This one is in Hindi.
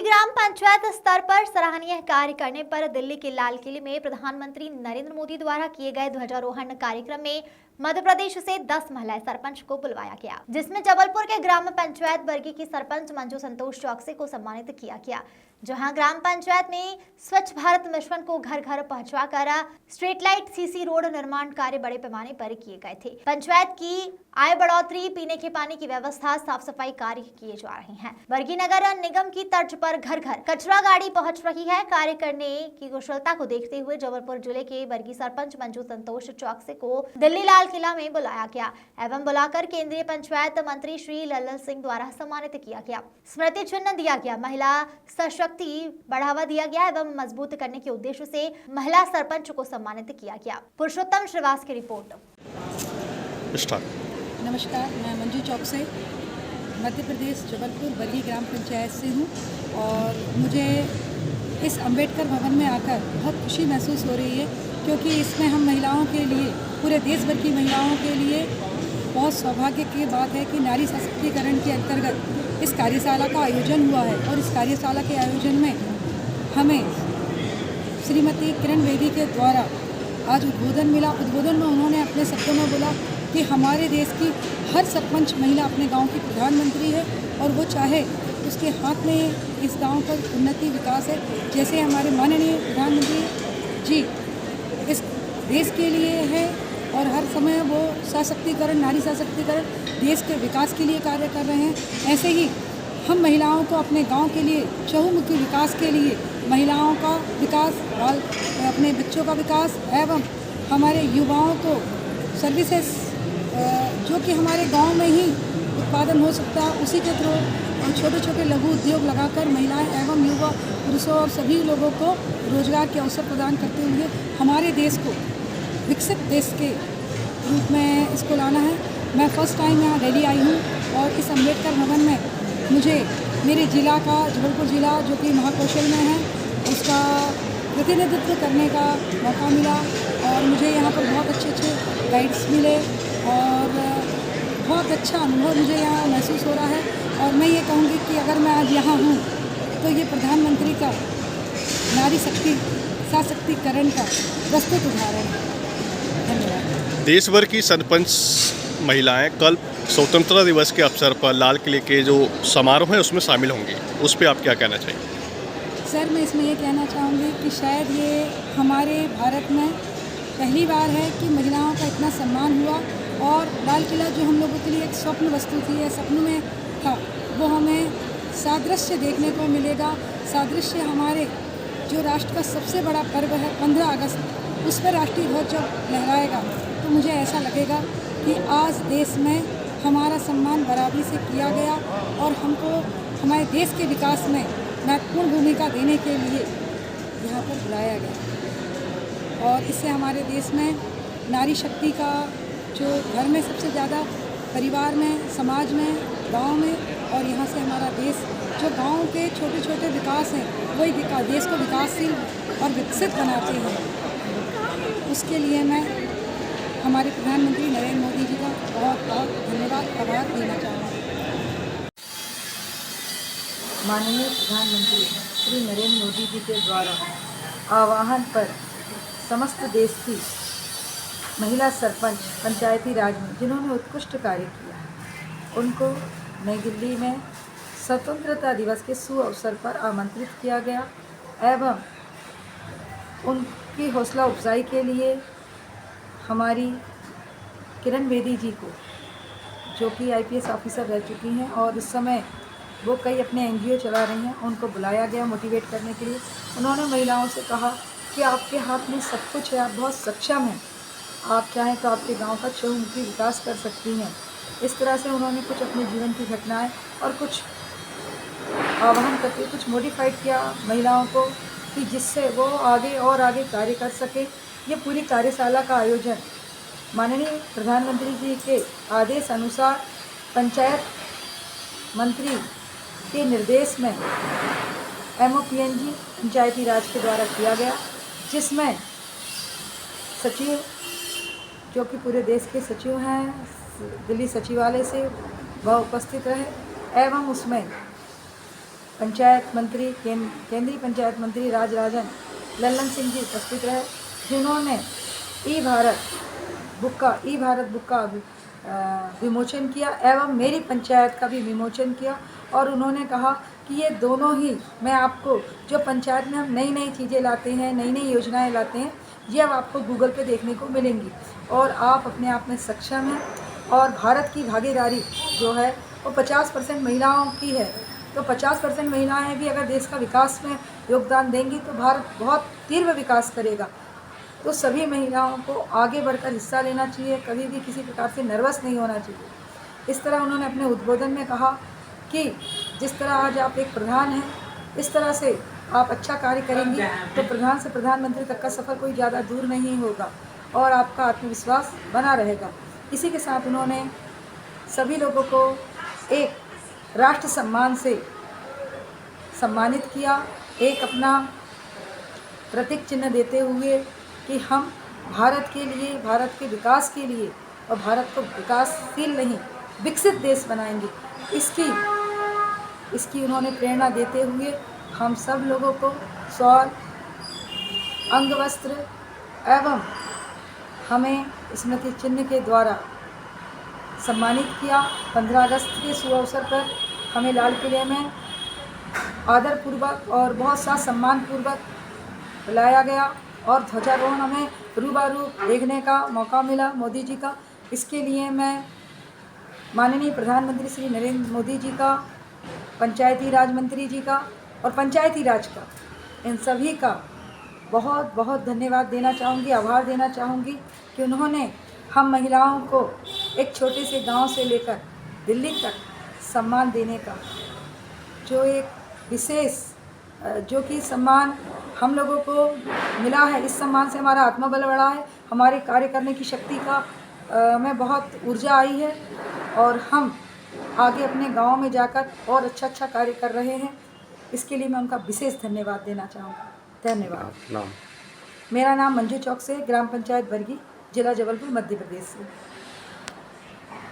बरगी ग्राम पंचायत स्तर पर सराहनीय कार्य करने पर दिल्ली के लाल किले में प्रधानमंत्री नरेंद्र मोदी द्वारा किए गए ध्वजारोहण कार्यक्रम में मध्य प्रदेश से 10 महिला सरपंच को बुलवाया गया, जिसमें जबलपुर के ग्राम पंचायत बरगी की सरपंच मंजू संतोष चौकसी को सम्मानित किया गया, जहां ग्राम पंचायत में स्वच्छ भारत मिशन को घर घर पहुंचवाकर स्ट्रीट लाइट सीसी रोड निर्माण कार्य बड़े पैमाने पर किए गए थे। पंचायत की आय बढ़ोतरी, पीने के पानी की व्यवस्था, साफ सफाई कार्य किए जा रहे हैं। बरगी नगर निगम की तर्ज पर घर घर कचरा गाड़ी पहुंच रही है। कार्य करने की कुशलता को देखते हुए जबलपुर जिले के बरगी सरपंच मंजू संतोष चौकसी को दिल्ली लाल किला में बुलाया गया एवं बुलाकर केंद्रीय पंचायत मंत्री श्री लल्लन सिंह द्वारा सम्मानित किया गया, स्मृति चिन्ह दिया गया, महिला सशक्ति बढ़ावा दिया गया एवं मजबूत करने के उद्देश्य से महिला सरपंच को सम्मानित किया गया। पुरुषोत्तम श्रीवास की रिपोर्ट। नमस्कार, मैं मंजू चौकसी मध्य प्रदेश जबलपुर बरगी ग्राम पंचायत से हूँ और मुझे इस अंबेडकर भवन में आकर बहुत खुशी महसूस हो रही है, क्योंकि इसमें हम महिलाओं के लिए, पूरे देश भर की महिलाओं के लिए बहुत सौभाग्य की बात है कि नारी सशक्तिकरण के अंतर्गत इस कार्यशाला का आयोजन हुआ है। और इस कार्यशाला के आयोजन में हमें श्रीमती किरण बेदी के द्वारा आज उद्बोधन मिला। उद्बोधन में उन्होंने अपने शब्दों में बोला कि हमारे देश की हर सरपंच महिला अपने गांव की प्रधानमंत्री है और वो चाहे उसके हाथ में इस गांव का उन्नति विकास है। जैसे हमारे माननीय प्रधानमंत्री जी इस देश के लिए है और हर समय वो सशक्तिकरण, नारी सशक्तिकरण, देश के विकास के लिए कार्य कर रहे हैं, ऐसे ही हम महिलाओं को अपने गांव के लिए चहुमुखी विकास के लिए, महिलाओं का विकास, अपने बच्चों का विकास एवं हमारे युवाओं को सर्विसेज जो कि हमारे गांव में ही उत्पादन हो सकता है, उसी के थ्रू छोटे छोटे लघु उद्योग लगाकर महिलाएं एवं युवा पुरुषों और सभी लोगों को रोजगार के अवसर प्रदान करते हुए हमारे देश को विकसित देश के रूप में इसको लाना है। मैं फर्स्ट टाइम यहाँ दिल्ली आई हूँ और इस अंबेडकर भवन में मुझे मेरे ज़िला का, जबलपुर ज़िला जो कि महाकौशल में है, उसका प्रतिनिधित्व करने का मौका मिला और मुझे यहाँ पर बहुत अच्छे गाइड्स मिले और बहुत अच्छा अनुभव मुझे यहाँ महसूस हो रहा है। और मैं ये कहूँगी कि अगर मैं आज यहाँ हूँ तो ये प्रधानमंत्री का नारी शक्ति सशक्तिकरण का प्रस्तुत उदाहरण है। धन्यवाद। देश भर की सरपंच महिलाएं कल स्वतंत्रता दिवस के अवसर पर लाल किले के जो समारोह है उसमें शामिल होंगी, उस पर आप क्या कहना चाहिए? सर, मैं इसमें ये कहना चाहूँगी कि शायद ये हमारे भारत में पहली बार है कि महिलाओं का इतना सम्मान हुआ और लाल किला जो हम लोगों के लिए एक स्वप्न वस्तु थी, या सपनों में था, वो हमें सादृश्य देखने को मिलेगा। सादृश्य हमारे जो राष्ट्र का सबसे बड़ा पर्व है 15 अगस्त, उस पर राष्ट्रीय ध्वज जब लहराएगा तो मुझे ऐसा लगेगा कि आज देश में हमारा सम्मान बराबरी से किया गया और हमको हमारे देश के विकास में महत्वपूर्ण भूमिका देने के लिए यहाँ पर बुलाया गया। और इससे हमारे देश में नारी शक्ति का जो घर में सबसे ज़्यादा, परिवार में, समाज में, गांव में, और यहाँ से हमारा देश जो गांव के छोटे छोटे विकास हैं वही देश को विकासशील और विकसित बनाते हैं। उसके लिए मैं हमारे प्रधानमंत्री नरेंद्र मोदी जी का बहुत बहुत धन्यवाद, आभार देना चाहूँगी। माननीय प्रधानमंत्री श्री नरेंद्र मोदी जी के द्वारा आह्वान पर समस्त देश की महिला सरपंच पंचायती राज में जिन्होंने उत्कृष्ट कार्य किया है, उनको नई दिल्ली में स्वतंत्रता दिवस के शुभ अवसर पर आमंत्रित किया गया एवं उनकी हौसला अफजाई के लिए हमारी किरण बेदी जी को, जो कि IPS ऑफिसर रह चुकी हैं और इस समय वो कई अपने NGO चला रही हैं, उनको बुलाया गया मोटिवेट करने के लिए। उन्होंने महिलाओं से कहा कि आपके हाथ में सब कुछ है, आप बहुत सक्षम हैं, आप चाहें तो आपके गांव का चहुमुखी विकास कर सकती हैं। इस तरह से उन्होंने कुछ अपने जीवन की घटनाएं और कुछ आह्वान करके कुछ मॉडिफाइड किया महिलाओं को कि जिससे वो आगे और आगे कार्य कर सके। ये पूरी कार्यशाला का आयोजन माननीय प्रधानमंत्री जी के आदेश अनुसार पंचायत मंत्री के निर्देश में MOPNG पंचायती राज के द्वारा किया गया, जिसमें सचिव जो कि पूरे देश के सचिव हैं दिल्ली सचिवालय से, वह उपस्थित रहे एवं उसमें पंचायत मंत्री केंद्रीय पंचायत मंत्री राजराजन लल्लन सिंह जी उपस्थित रहे, जिन्होंने ई भारत बुक का विमोचन किया एवं मेरी पंचायत का भी विमोचन किया। और उन्होंने कहा कि ये दोनों ही, मैं आपको जो पंचायत में हम नई नई चीज़ें लाते हैं, नई नई योजनाएं लाते हैं, ये अब आपको गूगल पे देखने को मिलेंगी और आप अपने आप में सक्षम हैं। और भारत की भागीदारी जो है वो 50% महिलाओं की है, तो 50% महिलाएं भी अगर देश का विकास में योगदान देंगी तो भारत बहुत तीव्र विकास करेगा। तो सभी महिलाओं को आगे बढ़कर हिस्सा लेना चाहिए, कभी भी किसी प्रकार से नर्वस नहीं होना चाहिए। इस तरह उन्होंने अपने उद्बोधन में कहा कि जिस तरह आज आप एक प्रधान हैं, इस तरह से आप अच्छा कार्य करेंगी तो प्रधान से प्रधानमंत्री तक का सफ़र कोई ज़्यादा दूर नहीं होगा और आपका आत्मविश्वास बना रहेगा। इसी के साथ उन्होंने सभी लोगों को एक राष्ट्र सम्मान से सम्मानित किया, एक अपना प्रतीक चिन्ह देते हुए कि हम भारत के लिए, भारत के विकास के लिए और भारत को विकासशील नहीं विकसित देश बनाएंगे, इसकी उन्होंने प्रेरणा देते हुए हम सब लोगों को शॉल, अंगवस्त्र एवं हमें स्मृति चिन्ह के द्वारा सम्मानित किया। 15 अगस्त के शुभ अवसर पर हमें लाल किले में आदरपूर्वक और बहुत सा सम्मानपूर्वक बुलाया गया और ध्वजारोहण हमें रूबरू देखने का मौका मिला मोदी जी का। इसके लिए मैं माननीय प्रधानमंत्री श्री नरेंद्र मोदी जी का, पंचायती राज मंत्री जी का और पंचायती राज का, इन सभी का बहुत बहुत धन्यवाद देना चाहूँगी, आभार देना चाहूँगी कि उन्होंने हम महिलाओं को एक छोटे से गांव से लेकर दिल्ली तक सम्मान देने का जो एक विशेष जो कि सम्मान हम लोगों को मिला है, इस सम्मान से हमारा आत्मबल बढ़ा है, हमारे कार्य करने की शक्ति का में बहुत ऊर्जा आई है और हम आगे अपने गांव में जाकर और अच्छा कार्य कर रहे हैं। इसके लिए मैं उनका विशेष धन्यवाद देना चाहूँगा। धन्यवाद। नाम? मेरा नाम मंजू चौक से, ग्राम पंचायत बरगी, जिला जबलपुर, मध्य प्रदेश से।